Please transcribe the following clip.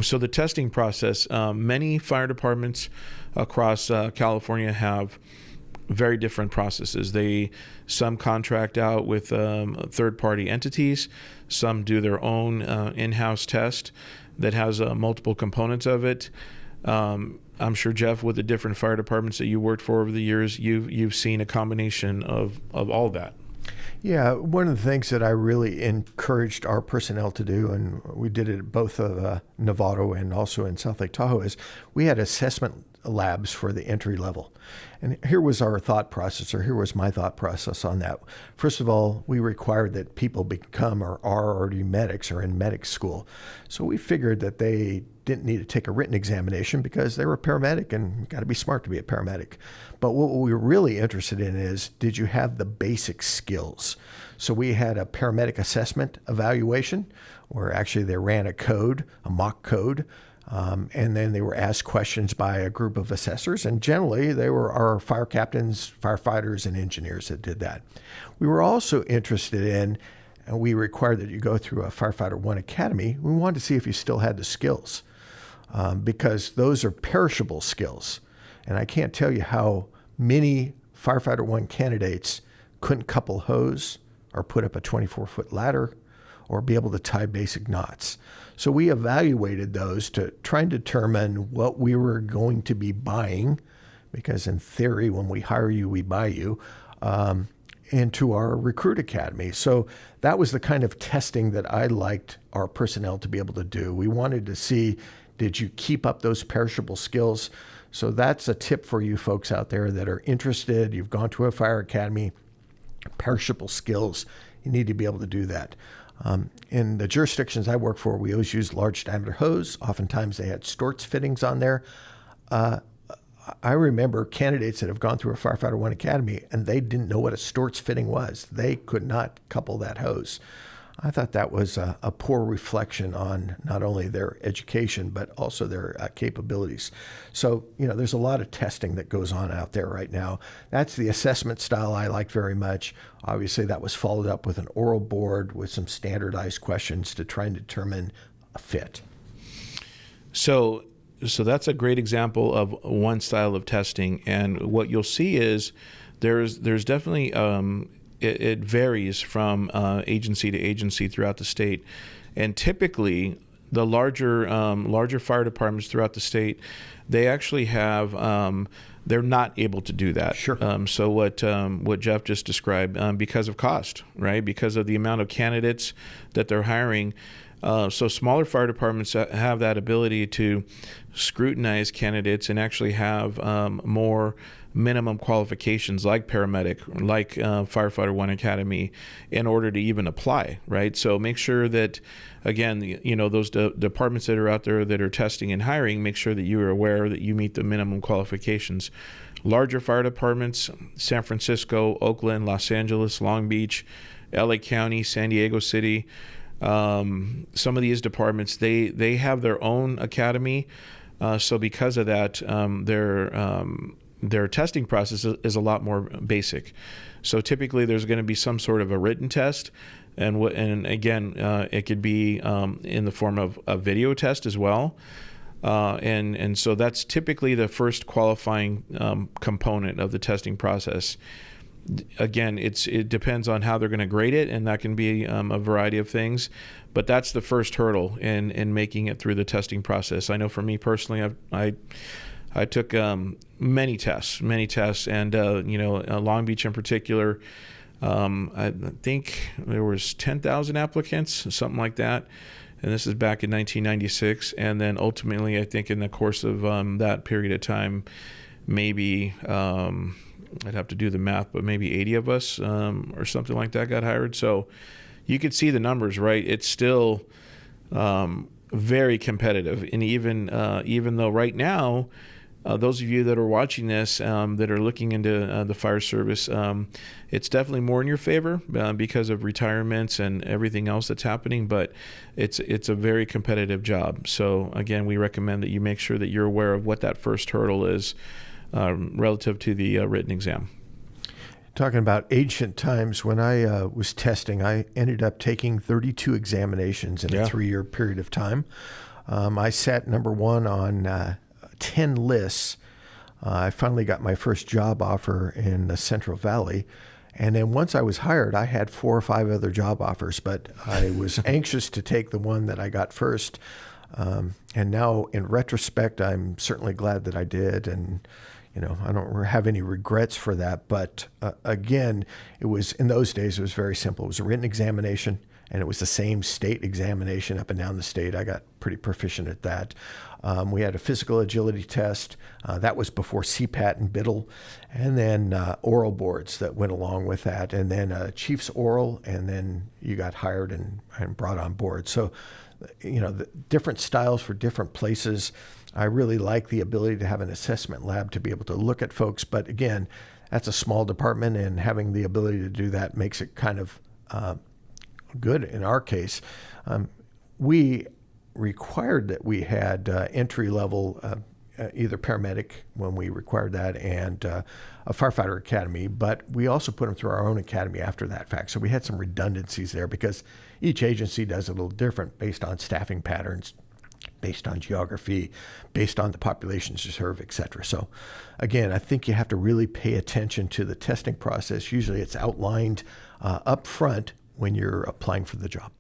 So the testing process, many fire departments across California have very different processes. Some contract out with third-party entities. Some do their own in-house test that has multiple components of it. I'm sure, Jeff, with the different fire departments that you worked for over the years, you've seen a combination of all that. Yeah, one of the things that I really encouraged our personnel to do, and we did it at both of Novato and also in South Lake Tahoe, is we had assessment labs for the entry level. And here was our thought process, or here was my thought process on that. First of all, we required that people become or are already medics or in medic school. So we figured that they didn't need to take a written examination because they were a paramedic and got to be smart to be a paramedic. But what we were really interested in is, did you have the basic skills? So we had a paramedic assessment evaluation where actually they ran a code, a mock code, and then they were asked questions by a group of assessors. And generally, they were our fire captains, firefighters, and engineers that did that. We were also interested in, and we required that you go through a Firefighter 1 Academy. We wanted to see if you still had the skills, because those are perishable skills. And I can't tell you how many Firefighter 1 candidates couldn't couple hose or put up a 24-foot ladder or be able to tie basic knots. So we evaluated those to try and determine what we were going to be buying, because in theory, when we hire you, we buy you, into our recruit academy. So that was the kind of testing that I liked our personnel to be able to do. We wanted to see, did you keep up those perishable skills? So that's a tip for you folks out there that are interested. You've gone to a fire academy, perishable skills, you need to be able to do that. In the jurisdictions I work for, we always use large diameter hose. Oftentimes they had Storts fittings on there. I remember candidates that have gone through a Firefighter 1 Academy and they didn't know what a Storts fitting was. They could not couple that hose. I thought that was a poor reflection on not only their education, but also their capabilities. So, there's a lot of testing that goes on out there right now. That's the assessment style I liked very much. Obviously, that was followed up with an oral board with some standardized questions to try and determine a fit. So that's a great example of one style of testing. And what you'll see is there's definitely it varies from agency to agency throughout the state, and typically the larger fire departments throughout the state, they actually have they're not able to do that. Sure. So what Jeff just described, because of cost, right? Because of the amount of candidates that they're hiring. So smaller fire departments have that ability to scrutinize candidates and actually have more minimum qualifications like paramedic, like Firefighter 1 Academy, in order to even apply, right? So make sure that, again, those departments that are out there that are testing and hiring, make sure that you are aware that you meet the minimum qualifications. Larger fire departments, San Francisco, Oakland, Los Angeles, Long Beach, LA County, San Diego City, some of these departments, they have their own academy. So because of that, their testing process is a lot more basic. So typically there's going to be some sort of a written test, and again, it could be in the form of a video test as well. And so that's typically the first qualifying component of the testing process. Again, it depends on how they're going to grade it, and that can be a variety of things. But that's the first hurdle in making it through the testing process. I know for me personally, I took many tests, and Long Beach in particular, I think there was 10,000 applicants, something like that. And this is back in 1996. And then ultimately, I think in the course of that period of time, maybe I'd have to do the math, but maybe 80 of us or something like that got hired. So you could see the numbers, right? It's still very competitive. And even though right now, those of you that are watching this, that are looking into the fire service, it's definitely more in your favor because of retirements and everything else that's happening, but it's a very competitive job. So again, we recommend that you make sure that you're aware of what that first hurdle is relative to the written exam. Talking about ancient times, when I was testing, I ended up taking 32 examinations in a 3-year period of time. I sat number one on 10 lists. I finally got my first job offer in the Central Valley. And then once I was hired, I had 4 or 5 other job offers, but I was anxious to take the one that I got first. And now, in retrospect, I'm certainly glad that I did. And, I don't have any regrets for that. But again, it was in those days, it was very simple. It was a written examination, and it was the same state examination up and down the state. I got pretty proficient at that. We had a physical agility test. That was before CPAT and BIDL. And then oral boards that went along with that. And then Chiefs oral, and then you got hired and brought on board. So, the different styles for different places. I really like the ability to have an assessment lab to be able to look at folks. But again, that's a small department, and having the ability to do that makes it kind of good in our case. We required that we had entry level, either paramedic when we required that, and a firefighter academy, but we also put them through our own academy after that fact. So we had some redundancies there because each agency does it a little different based on staffing patterns, based on geography, based on the populations you serve, et cetera. So again, I think you have to really pay attention to the testing process. Usually it's outlined up front when you're applying for the job.